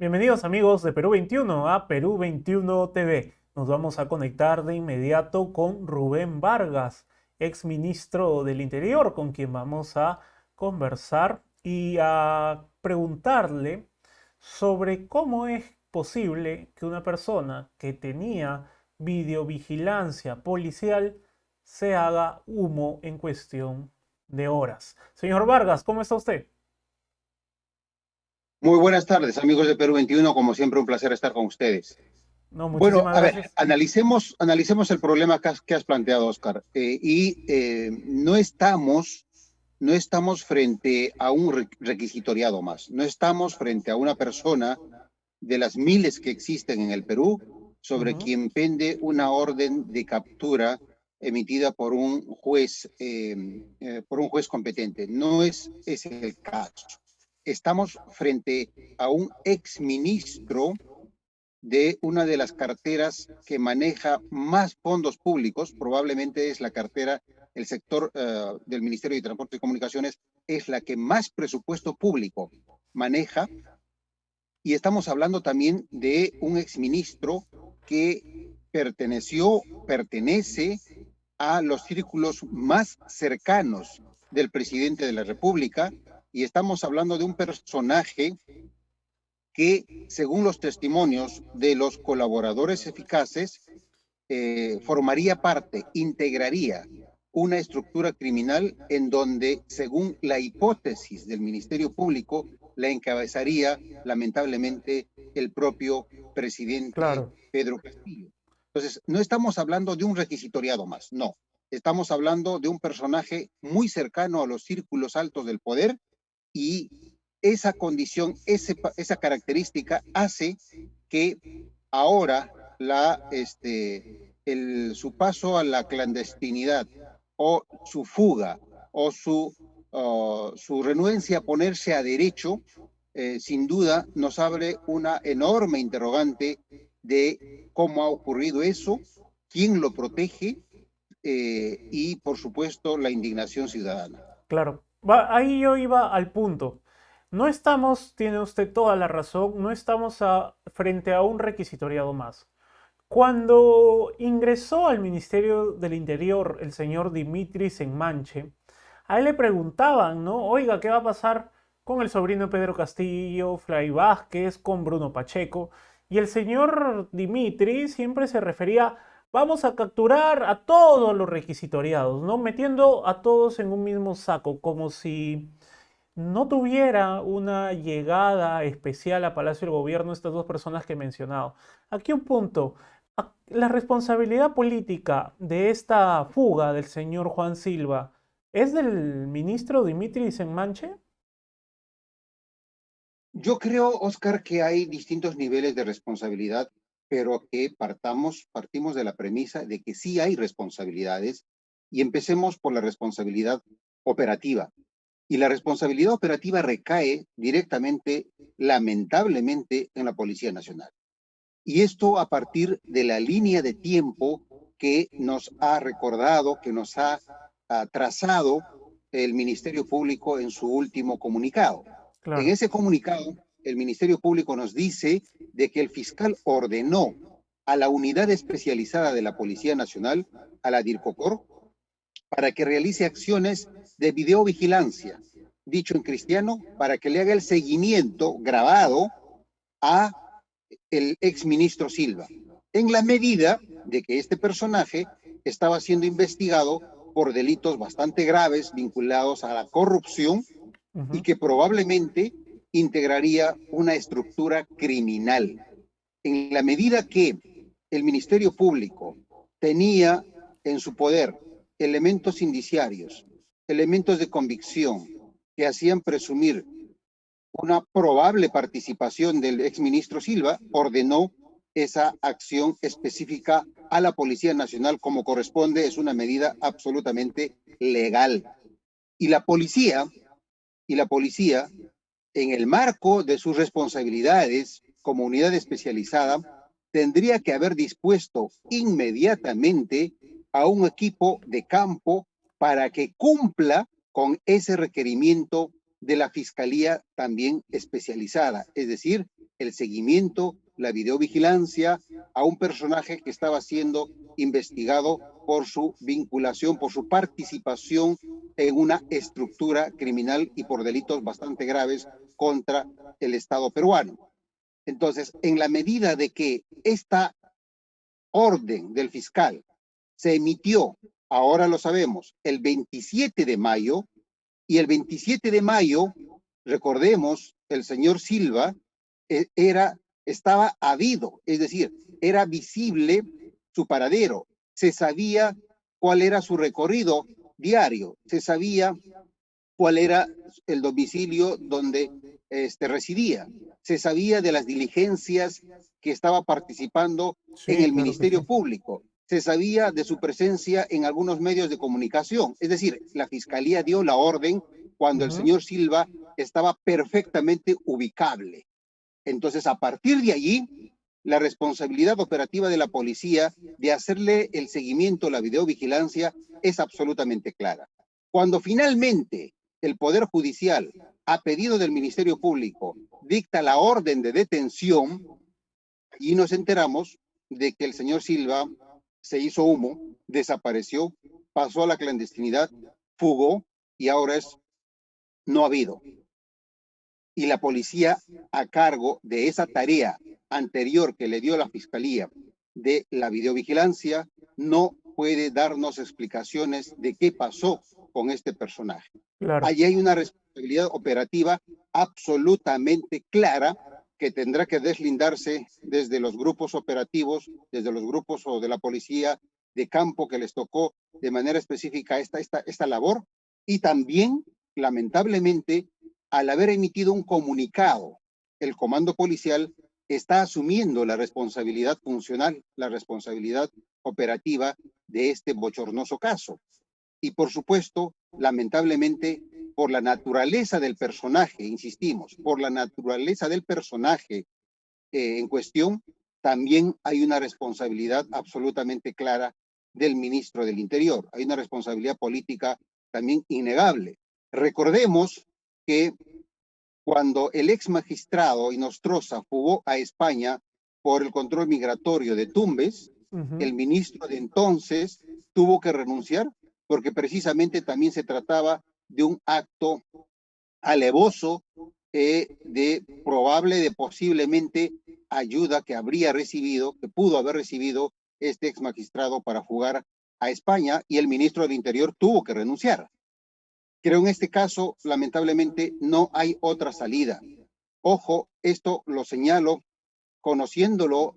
Bienvenidos amigos de Perú 21 a Perú 21 TV. Nos vamos a conectar de inmediato con Rubén Vargas, ex ministro del Interior, con quien vamos a conversar y a preguntarle sobre cómo es posible que una persona que tenía videovigilancia policial se haga humo en cuestión de horas. Señor Vargas, ¿cómo está usted? Muy buenas tardes, amigos de Perú 21. Como siempre, un placer estar con ustedes. No, Bueno, muchísimas a ver, gracias. analicemos el problema que has planteado, Oscar. No estamos frente a un requisitoriado más. No estamos frente a una persona de las miles que existen en el Perú sobre Ujú. quien pende una orden de captura emitida por un juez competente. No es ese el caso. Estamos frente a un exministro de una de las carteras que maneja más fondos públicos, probablemente es la cartera, el sector del Ministerio de Transporte y Comunicaciones es la que más presupuesto público maneja, y estamos hablando también de un exministro que pertenece a los círculos más cercanos del presidente de la República, y estamos hablando de un personaje que, según los testimonios de los colaboradores eficaces, formaría parte, integraría una estructura criminal en donde, según la hipótesis del Ministerio Público, la encabezaría lamentablemente el propio presidente Claro, Pedro Castillo. Entonces, no estamos hablando de un requisitoriado más, no. Estamos hablando de un personaje muy cercano a los círculos altos del poder, y esa condición, esa característica hace que ahora su paso a la clandestinidad o su fuga o su renuencia a ponerse a derecho, sin duda nos abre una enorme interrogante de cómo ha ocurrido eso, quién lo protege, y por supuesto la indignación ciudadana. claro. Ahí yo iba al punto. No estamos, tiene usted toda la razón, no estamos frente a un requisitoriado más. Cuando ingresó al Ministerio del Interior el señor Dimitris Enmanche, a él le preguntaban, ¿no? Oiga, ¿qué va a pasar con el sobrino de Pedro Castillo, Fray Vázquez, con Bruno Pacheco? Y el señor Dimitri siempre se refería, vamos a capturar a todos los requisitoriados, ¿no? Metiendo a todos en un mismo saco, como si no tuviera una llegada especial a Palacio del Gobierno estas dos personas que he mencionado. Aquí un punto. La responsabilidad política de esta fuga del señor Juan Silva es del ministro Dimitri Senmanche. Yo creo, Oscar, que hay distintos niveles de responsabilidad, pero que partimos de la premisa de que sí hay responsabilidades, y empecemos por la responsabilidad operativa. Y la responsabilidad operativa recae directamente, lamentablemente, en la Policía Nacional. Y esto a partir de la línea de tiempo que nos ha recordado, que nos ha trazado el Ministerio Público en su último comunicado. En Claro. ese comunicado, el Ministerio Público nos dice de que el fiscal ordenó a la unidad especializada de la Policía Nacional, a la DIRCOCOR, para que realice acciones de videovigilancia, dicho en cristiano, para que le haga el seguimiento grabado a el exministro Silva, en la medida de que este personaje estaba siendo investigado por delitos bastante graves vinculados a la corrupción, y Ujú. que probablemente integraría una estructura criminal. En la medida que el Ministerio Público tenía en su poder elementos indiciarios, elementos de convicción que hacían presumir una probable participación del exministro Silva, ordenó esa acción específica a la Policía Nacional como corresponde. Es una medida absolutamente legal. Y la policía, y la policía, en el marco de sus responsabilidades como unidad especializada, tendría que haber dispuesto inmediatamente a un equipo de campo para que cumpla con ese requerimiento de la Fiscalía también especializada, es decir, el seguimiento, la videovigilancia a un personaje que estaba siendo investigado por su vinculación, por su participación en una estructura criminal y por delitos bastante graves contra el Estado peruano. Entonces, en la medida de que esta orden del fiscal se emitió, ahora lo sabemos, el 27 de mayo, y el 27 de mayo, recordemos, el señor Silva estaba habido, es decir, era visible su paradero, se sabía cuál era su recorrido diario, se sabía cuál era el domicilio donde residía, se sabía de las diligencias que estaba participando en Sí, el claro que sí. Ministerio Público, se sabía de su presencia en algunos medios de comunicación, es decir, la Fiscalía dio la orden cuando el Ujú. señor Silva estaba perfectamente ubicable. Entonces, a partir de allí, la responsabilidad operativa de la policía de hacerle el seguimiento, la videovigilancia, es absolutamente clara. Cuando finalmente el Poder Judicial, a pedido del Ministerio Público, dicta la orden de detención y nos enteramos de que el señor Silva se hizo humo, desapareció, pasó a la clandestinidad, fugó y ahora es no habido. Y la policía, a cargo de esa tarea anterior que le dio la Fiscalía de la videovigilancia, no puede darnos explicaciones de qué pasó con este personaje. Claro. Allí hay una responsabilidad operativa absolutamente clara que tendrá que deslindarse desde los grupos operativos, desde los grupos o de la policía de campo que les tocó de manera específica esta labor, y también, lamentablemente, al haber emitido un comunicado, el comando policial está asumiendo la responsabilidad funcional, la responsabilidad operativa de este bochornoso caso. Y por supuesto, lamentablemente, por la naturaleza del personaje, insistimos, por la naturaleza del personaje en cuestión, también hay una responsabilidad absolutamente clara del ministro del Interior. Hay una responsabilidad política también innegable. Recordemos que cuando el ex magistrado Inostroza fugó a España por el control migratorio de Tumbes, Ujú. el ministro de entonces tuvo que renunciar porque precisamente también se trataba de un acto alevoso de probable, de posiblemente ayuda que habría recibido, que pudo haber recibido este ex magistrado para fugar a España, y el ministro del Interior tuvo que renunciar. Creo en este caso, lamentablemente, no hay otra salida. Ojo, esto lo señalo conociendo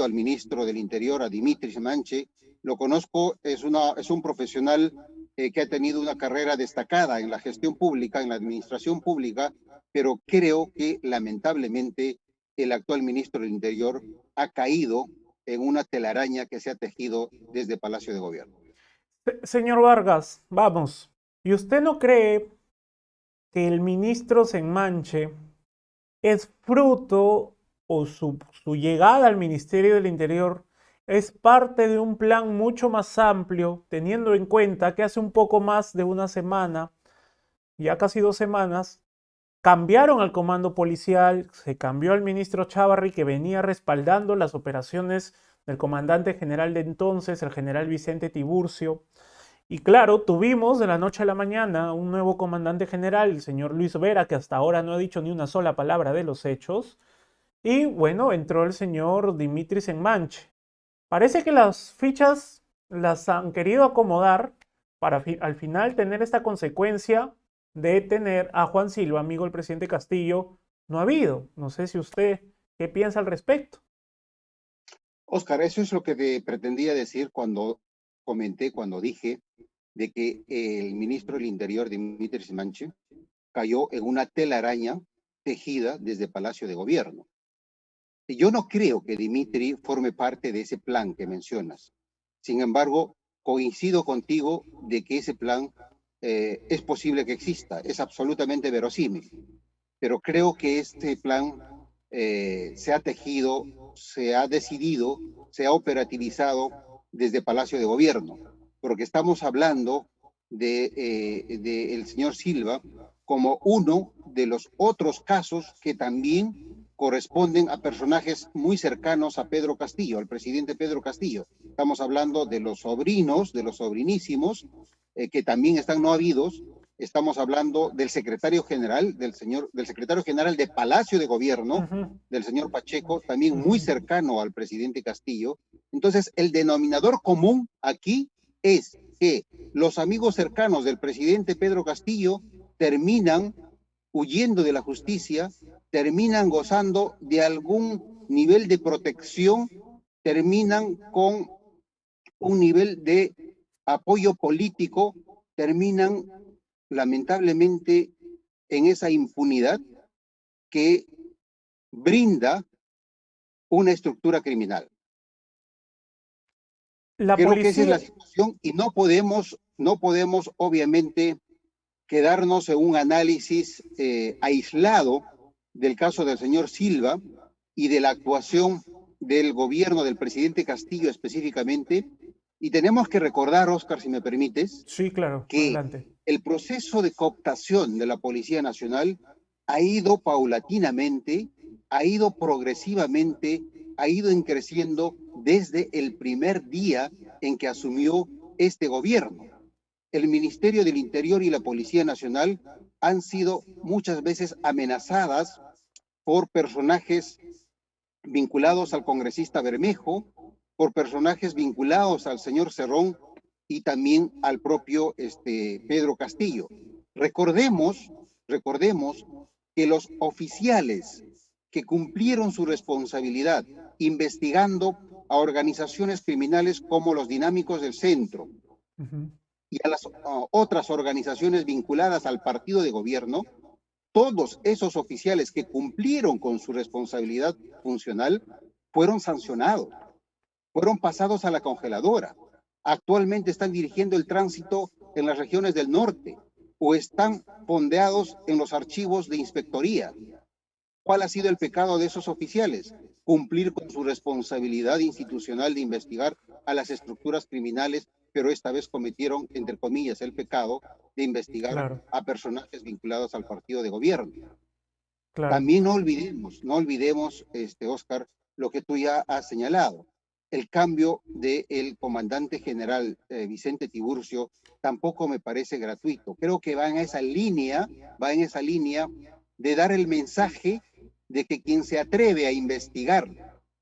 al ministro del Interior, a Dimitris Manche. Lo conozco, es un profesional que ha tenido una carrera destacada en la gestión pública, en la administración pública, pero creo que lamentablemente el actual ministro del Interior ha caído en una telaraña que se ha tejido desde Palacio de Gobierno. Señor Vargas, vamos. ¿Y usted no cree que el ministro se enmanche es fruto o su llegada al Ministerio del Interior es parte de un plan mucho más amplio, teniendo en cuenta que hace un poco más de una semana, ya casi 2 semanas, cambiaron al comando policial, se cambió al ministro Chávarri que venía respaldando las operaciones del comandante general de entonces, el general Vicente Tiburcio. Y claro, tuvimos de la noche a la mañana un nuevo comandante general, el señor Luis Vera, que hasta ahora no ha dicho ni una sola palabra de los hechos. Y bueno, entró el señor Dimitris Enmanche. Parece que las fichas las han querido acomodar para al final tener esta consecuencia de tener a Juan Silva, amigo del presidente Castillo, no ha habido. No sé si usted, ¿qué piensa al respecto? Oscar, eso es lo que te pretendía decir cuando comenté, cuando dije de que el ministro del Interior, Dimitris Simanche, cayó en una telaraña tejida desde Palacio de Gobierno. Yo no creo que Dimitri forme parte de ese plan que mencionas. Sin embargo, coincido contigo de que ese plan es posible que exista, es absolutamente verosímil, pero creo que este plan se ha tejido, se ha decidido, se ha operativizado desde Palacio de Gobierno, porque estamos hablando de el señor Silva como uno de los otros casos que también corresponden a personajes muy cercanos a Pedro Castillo, al presidente Pedro Castillo. Estamos hablando de los sobrinos, de los sobrinísimos, que también están no habidos. Estamos hablando del secretario general, del secretario general de Palacio de Gobierno, del señor Pacheco, también muy cercano al presidente Castillo. Entonces, el denominador común aquí es que los amigos cercanos del presidente Pedro Castillo terminan huyendo de la justicia, terminan gozando de algún nivel de protección, terminan con un nivel de apoyo político, terminan lamentablemente en esa impunidad que brinda una estructura criminal. Creo que esa es la situación y no podemos obviamente quedarnos en un análisis aislado del caso del señor Silva y de la actuación del gobierno del presidente Castillo específicamente. Y tenemos que recordar, Oscar, si me permites, sí, claro, que adelante. el proceso de cooptación de la Policía Nacional ha ido paulatinamente, ha ido progresivamente, ha ido creciendo desde el primer día en que asumió este gobierno. El Ministerio del Interior y la Policía Nacional han sido muchas veces amenazadas por personajes vinculados al congresista Bermejo, por personajes vinculados al señor Cerrón y también al propio Pedro Castillo. Recordemos que los oficiales que cumplieron su responsabilidad investigando a organizaciones criminales como los Dinámicos del Centro y a las otras organizaciones vinculadas al partido de gobierno, todos esos oficiales que cumplieron con su responsabilidad funcional fueron sancionados, fueron pasados a la congeladora. Actualmente están dirigiendo el tránsito en las regiones del norte o están fondeados en los archivos de inspectoría. ¿Cuál ha sido el pecado de esos oficiales? Cumplir con su responsabilidad institucional de investigar a las estructuras criminales, pero esta vez cometieron, entre comillas, el pecado de investigar a personajes vinculados al partido de gobierno. También no olvidemos, Oscar, lo que tú ya has señalado. El cambio del comandante general Vicente Tiburcio tampoco me parece gratuito. Creo que va en esa línea de dar el mensaje de que quien se atreve a investigar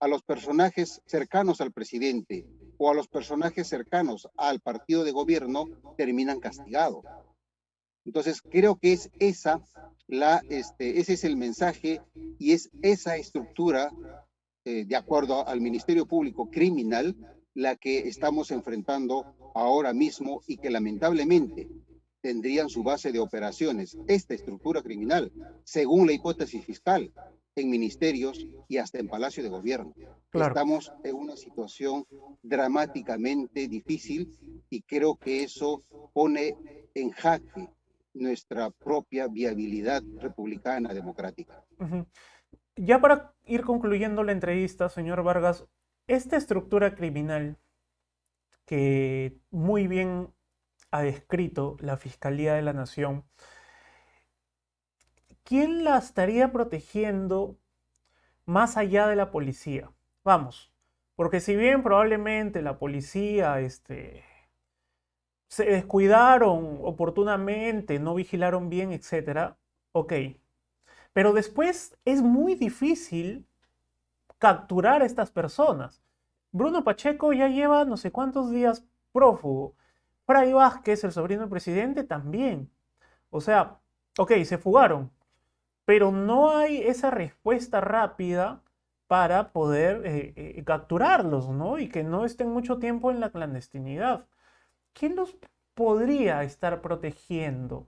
a los personajes cercanos al presidente o a los personajes cercanos al partido de gobierno terminan castigados. Entonces, creo que es ese es el mensaje y es esa estructura, de acuerdo al Ministerio Público Criminal, la que estamos enfrentando ahora mismo y que lamentablemente tendrían su base de operaciones, esta estructura criminal, según la hipótesis fiscal, en ministerios y hasta en Palacio de Gobierno. Estamos en una situación dramáticamente difícil y creo que eso pone en jaque nuestra propia viabilidad republicana democrática. Ya para ir concluyendo la entrevista, señor Vargas, esta estructura criminal que muy bien ha descrito la Fiscalía de la Nación, ¿quién la estaría protegiendo más allá de la policía? Vamos, porque si bien probablemente la policía se descuidaron oportunamente, no vigilaron bien, etc. Ok. Pero después es muy difícil capturar a estas personas. Bruno Pacheco ya lleva no sé cuántos días prófugo. Fray Vázquez, el sobrino del presidente, también. O sea, ok, se fugaron, pero no hay esa respuesta rápida para poder capturarlos, ¿no? Y que no estén mucho tiempo en la clandestinidad. ¿Quién los podría estar protegiendo?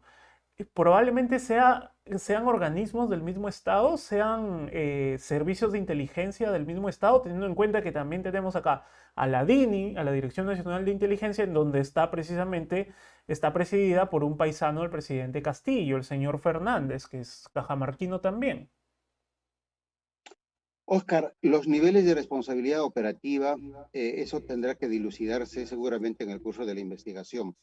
Probablemente sean organismos del mismo Estado, sean servicios de inteligencia del mismo Estado, teniendo en cuenta que también tenemos acá a la DINI, a la Dirección Nacional de Inteligencia, en donde está presidida por un paisano del presidente Castillo, el señor Fernández, que es cajamarquino también. Oscar, los niveles de responsabilidad operativa, eso tendrá que dilucidarse seguramente en el curso de la investigación.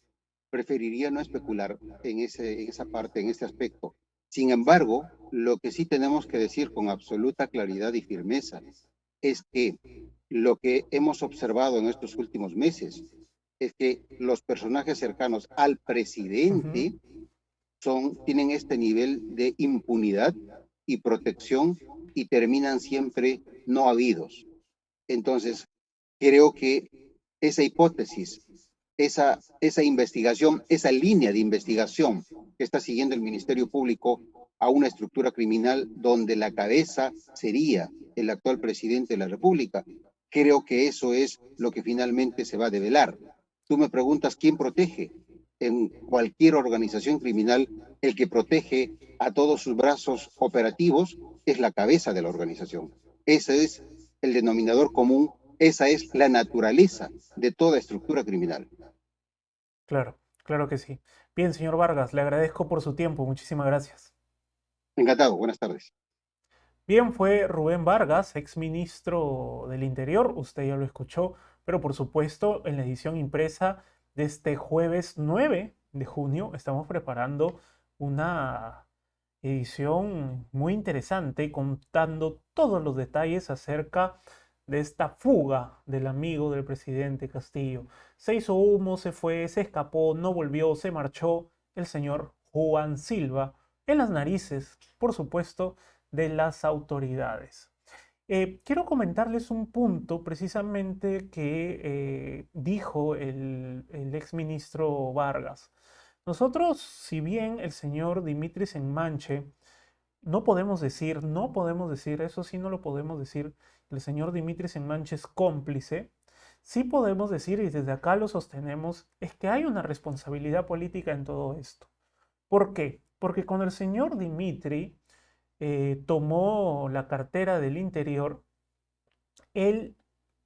Preferiría no especular en esa parte, en este aspecto. Sin embargo, lo que sí tenemos que decir con absoluta claridad y firmeza es que lo que hemos observado en estos últimos meses es que los personajes cercanos al presidente tienen este nivel de impunidad y protección y terminan siempre no habidos. Entonces, creo que esa hipótesis, esa investigación, esa línea de investigación que está siguiendo el Ministerio Público a una estructura criminal donde la cabeza sería el actual presidente de la República, creo que eso es lo que finalmente se va a develar. Tú me preguntas quién protege. En cualquier organización criminal, el que protege a todos sus brazos operativos es la cabeza de la organización. Ese es el denominador común, esa es la naturaleza de toda estructura criminal. Claro, claro que sí. Bien, señor Vargas, le agradezco por su tiempo. Muchísimas gracias. Encantado, buenas tardes. Bien, fue Rubén Vargas, exministro del Interior, usted ya lo escuchó, pero por supuesto en la edición impresa de este jueves 9 de junio estamos preparando una edición muy interesante contando todos los detalles acerca de esta fuga del amigo del presidente Castillo. Se hizo humo, se fue, se escapó, no volvió, se marchó el señor Juan Silva en las narices, por supuesto, de las autoridades. Quiero comentarles un punto precisamente que dijo el exministro Vargas. Nosotros, si bien el señor Dimitris Enmanche, no podemos decir, eso sí no lo podemos decir, el señor Dimitris Enmanche es cómplice, sí podemos decir, y desde acá lo sostenemos, es que hay una responsabilidad política en todo esto. ¿Por qué? Porque cuando el señor Dimitri tomó la cartera del Interior, él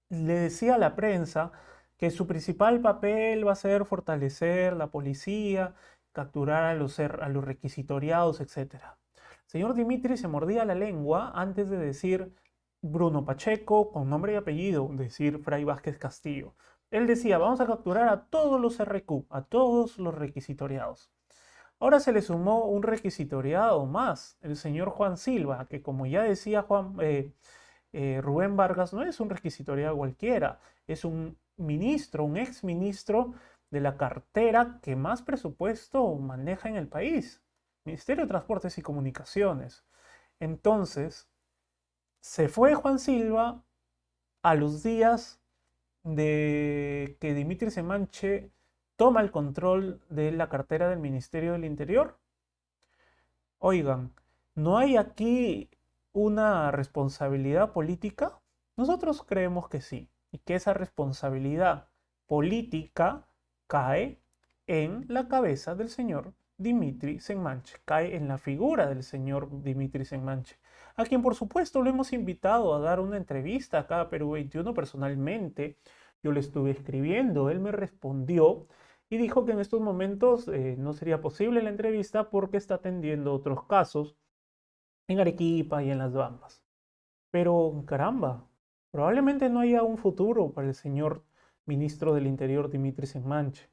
le decía a la prensa que su principal papel va a ser fortalecer la policía, capturar a los requisitoriados, etc. El señor Dimitri se mordía la lengua antes de decir Bruno Pacheco, con nombre y apellido, decir Fray Vázquez Castillo. Él decía, vamos a capturar a todos los RQ, a todos los requisitoriados. Ahora se le sumó un requisitoriado más, el señor Juan Silva, que como ya decía Rubén Vargas, no es un requisitoriado cualquiera, es un ministro, un ex ministro de la cartera que más presupuesto maneja en el país, Ministerio de Transportes y Comunicaciones. Entonces, se fue Juan Silva a los días de que Dimitri Semanche toma el control de la cartera del Ministerio del Interior. Oigan, ¿no hay aquí una responsabilidad política? Nosotros creemos que sí, y que esa responsabilidad política cae en la cabeza del señor Dimitri Senmanche, cae en la figura del señor Dimitri Senmanche, a quien por supuesto lo hemos invitado a dar una entrevista acá a Perú 21 personalmente. Yo le estuve escribiendo, él me respondió y dijo que en estos momentos no sería posible la entrevista porque está atendiendo otros casos en Arequipa y en Las Bambas. Pero caramba, probablemente no haya un futuro para el señor ministro del Interior Dimitri Senmanche.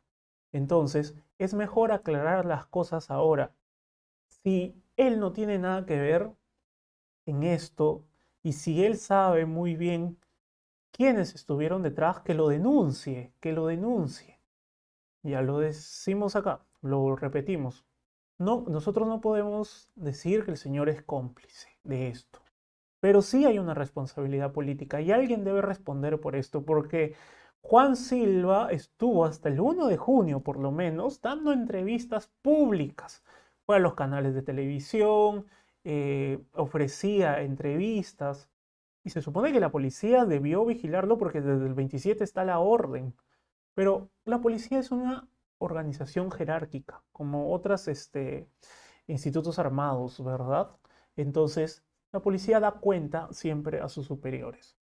Entonces, es mejor aclarar las cosas ahora. Si él no tiene nada que ver en esto y si él sabe muy bien quiénes estuvieron detrás, que lo denuncie, que lo denuncie. Ya lo decimos acá, lo repetimos. No, nosotros no podemos decir que el señor es cómplice de esto, pero sí hay una responsabilidad política y alguien debe responder por esto, porque Juan Silva estuvo hasta el 1 de junio, por lo menos, dando entrevistas públicas. Fue a los canales de televisión, ofrecía entrevistas y se supone que la policía debió vigilarlo porque desde el 27 está la orden. Pero la policía es una organización jerárquica, como otros institutos armados, ¿verdad? Entonces, la policía da cuenta siempre a sus superiores.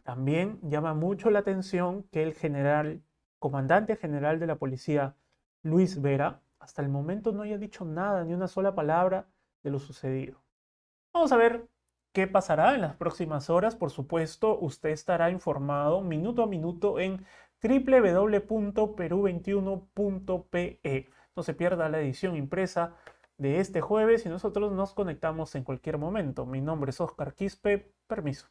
También llama mucho la atención que el comandante general de la policía, Luis Vera, hasta el momento no haya dicho nada, ni una sola palabra de lo sucedido. Vamos a ver qué pasará en las próximas horas. Por supuesto, usted estará informado minuto a minuto en www.peru21.pe. No se pierda la edición impresa de este jueves y nosotros nos conectamos en cualquier momento. Mi nombre es Oscar Quispe. Permiso.